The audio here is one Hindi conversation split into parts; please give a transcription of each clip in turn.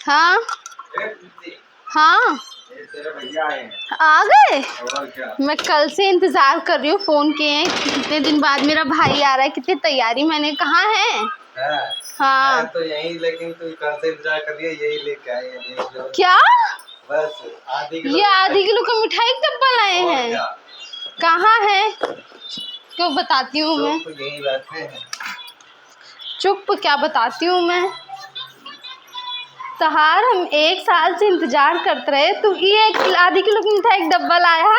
हाँ हाँ आ गए। मैं कल से इंतजार कर रही हूँ, फोन किए हैं कितने दिन बाद मेरा भाई आ रहा है, कितनी तैयारी मैंने। कहाँ है? हाँ तो यही, लेकिन तू कल से इंतजार कर रही है, यही लेके आए हैं। क्या? बस ये आधी किलो का मिठाई का डब्बा लाए हैं। कहाँ है? क्यों बताती हूँ मैं। यही बैठे हैं। चुप, क्या बताती हूँ मैं। तहार हम 1 साल से इंतजार करते रहे, तू ये आधी किलो की मिठाई एक डब्बा लाया।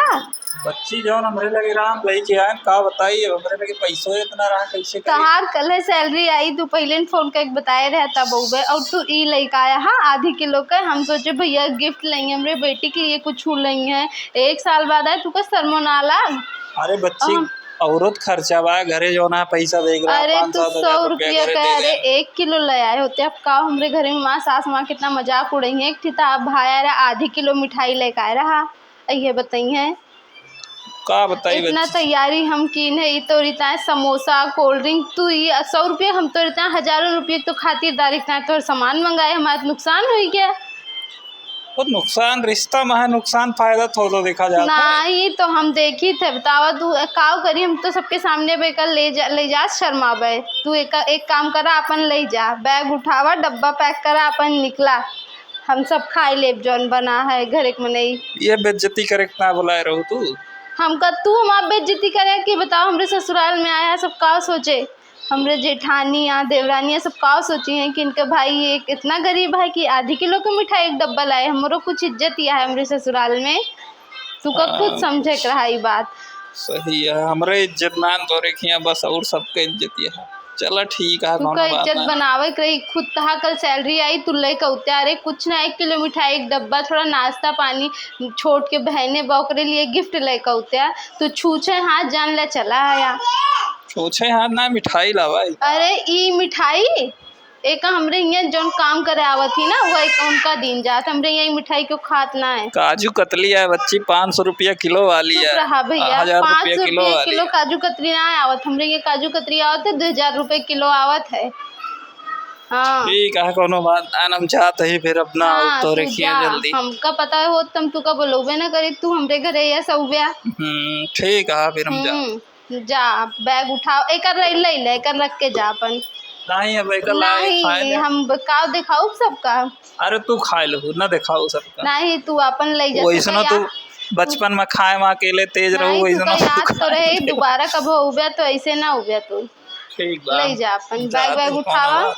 बच्ची जो हमरे लगे राम भाई के आन का बताइए, हमरे लगे पैसों इतना रहा कैसे करे। तहार कल है सैलरी आई, तू पहले फोन करके बताए रहता बउबे, और तू ई लेके आया हाँ आधी किलो का। हम सोचे भैया गिफ्ट लेंगे, हमरे बेटी के लिए कुछ लेंगे। 1 साल बाद आए, तू का शर्मोनाला। अरे बच्ची औरत खर्चा बा घरे जो ना पैसा देख रहा। अरे तू 100 रुपया का, अरे 1 किलो ले आए होते। अब का हमरे घरे में माँ सास माँ कितना मजाक उड़ेंगे। एक था भाई आ रहा आधी किलो मिठाई लेके आए रहा, ये बताइए का बताई इतना बच्ची। तैयारी हम की नहीं तो रिता है समोसा कोल्ड ड्रिंक। तू ये 100 रुपये, हम तो रिता हजारों रुपये तो खातिरदारी इतना तो सामान मंगाए, हमारा नुकसान हुई क्या? वो नुकसान रिश्ता में है, नुकसान फायदा थोड़ा देखा जाता है। नहीं तो हम देखी थे, बतावा तू काव करी। हम तो सबके सामने बेकर ले जा शर्मावे। तू एक काम करा, अपन ले जा, बैग उठावा, डब्बा पैक करा, अपन निकला। हम सब खाए लेब जौन बना है घर एक में नहीं। ये बेइज्जती करे ना बुलाए रहो तू। हमका तू हमारा बेइज्जती करे कि बताओ। हमरे ससुराल में आया सब का सोचे, हमरे जेठानी या देवरानी सब का सोची हैं कि इनके भाई एक इतना गरीब है कि आधी किलो की मिठाई एक डब्बा लाए। हमरो कुछ इज्जत या है हमरे ससुराल में, तू का खुद समझे कर रहा है बात। सही है, हमरे इज्जत मान तो रखिया बस, और सबके इज्जत है। चला ठीक है, तू का इज्जत बनावे रही खुद। तहा कल सैलरी आई, तू ले कौते अरे कुछ ना 1 किलो मिठाई एक डब्बा, थोड़ा नाश्ता पानी छोड़ के बहने बौकरे लिए गिफ्ट ले कौते। तू छूछे हाथ जान ले चला आया। छूछे हाथ ना मिठाई लावा। अरे ई मिठाई एक हमरे यहाँ जौन काम करे आवत थी ना, वो एक उनका दिन जात। हमरे यहाँ मिठाई क्यों खात ना है। काजू कतली है बच्ची, 500 रुपया किलो वाली है। रहा भैया 1000 रुपये किलो काजू कतरी ना आवत। हमरे ये काजू कतरी आवत है 2000 रुपये किलो आवत है। हाँ ठीक है, कोनो बात हम चाहते ही फिर अपना तो रखिए जल्दी। हमका पता हो तुम तू का बोलोगे ना करी, तू हमरे घरे या सौब्या। ठीक है फिर हम जा बैग उठाओ, एक ले एक रख के जा अपन। नहीं अब नहीं हम का दिखाऊ सबका। अरे तू खा लो ना, दिखाओ सबका। नहीं तू अपन ले जा। वैसनो तू बचपन में खाए में अकेले तेज रहो, वैसनो याद तो रहे दोबारा कब हो तो ऐसे ना हो गया तू। ठीक ले जा अपन बैग उठावा।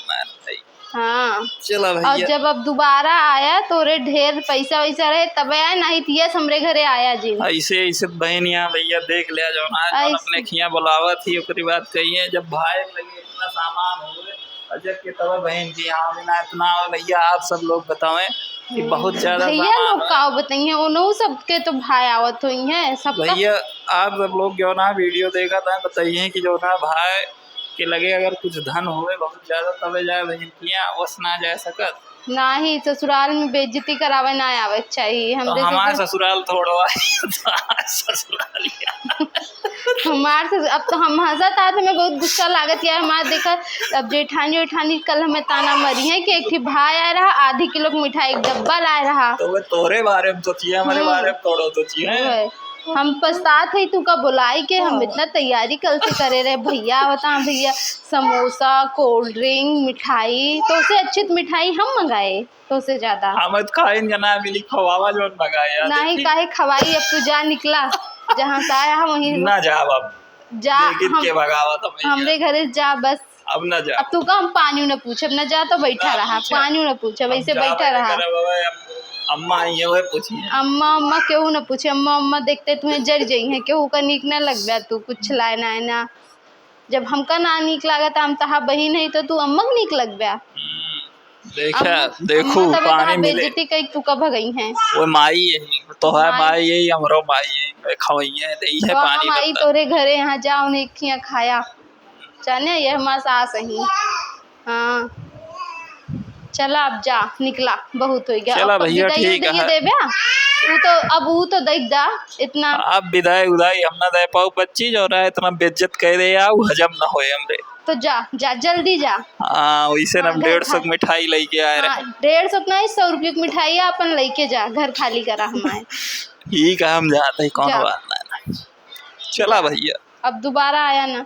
हाँ चला भैया। और जब अब दोबारा आया तो रे ढेर पैसा वैसा रहे तब आया, नहीं तो यस हमरे घरे आया जी। ऐसे बहनिया भैया देख लिया जो ना अपने खिया बुलावा थी ओकरी बात कही है। जब भाई लगे इतना सामान हो गए अजब के तब बहन की यहाँ बिना इतना भैया। आप सब लोग बताएं कि बहुत ज्यादा भैया लोग का बताइए, उन्होंने सबके तो भाई आवत हुई है सब भैया। आप सब लोग जो ना वीडियो देखा था बताइए कि जो ना भाई के लगे अगर कुछ धन होवे बहुत ज्यादा तबे जाए बहन वस ना जा सकत। नहीं ससुराल में बेइज्जती करावे ना आवे चाहिए। हम तो हमारे ससुराल थोड़ा ससुराल हमारे अब तो हम हंसत आते में बहुत गुस्सा लागत यार। हमारे देखा अब जेठानी उठानी कल हमें ताना मरी है कि एक भाई आया रहा आधी किलो की मिठाई एक डब्बा लाए रहा। तो वे तोरे बारे में सोचिए, हमारे बारे में थोड़ा सोचिए। हम पछतात है तू का बुलाई के हम इतना तैयारी कल से करे रहे। भैया बता भैया समोसा कोल्ड ड्रिंक मिठाई, तो उससे अच्छी मिठाई हम मंगाए तो से ज्यादा। हम खाए जना मिली खवावा जो मंगाया नहीं काहे खवाई। अब तू जा निकला जहाँ से आया वहीं ना जा। अब जा के भगावा हमरे घरे जा बस। अब ना जा। अब तू का हम पानी न पूछ, अब न जा तो बैठा रहा। पानी न पूछ वैसे बैठा रहा। अम्मा ये हुए पूछिए। अम्मा क्यों न पूछे। अम्मा देखते तुम्हें जड़ जाई है क्यों का नीक ना लग गया। तू कुछ लाए ना है ना, जब हमका ना नीक लागत हम तहा बही नहीं तो तू अम्मा नीक लग गया। देखा देखो पानी मिले बेइज्जती कई तू का भगई है। वो माई है तो है माई यही हमरो माई है खवैया दई है पानी। माई तोरे घरे यहाँ जाओ उन्हें खिया खाया जाने ये हमारा सास ही। हाँ चला अब जा निकला बहुत हो गया। चला भैया ठीक है। दे वो तो अब वो तो देख दा इतना अब विदाई उदाई हम ना दे पाओ बच्ची जो रहा है इतना बेइज्जत कह दे या वो हजम ना होए हमरे। तो जा जा जल्दी जा। हाँ वैसे हाँ, हम घर 150 की मिठाई लेके आए रहे। हाँ 150 नहीं 100 रुपये की मिठाई है अपन लेके जा घर खाली करा हमारे। ठीक है हम जाते हैं कौन जा। बात ना। चला भैया। अब दोबारा आया ना।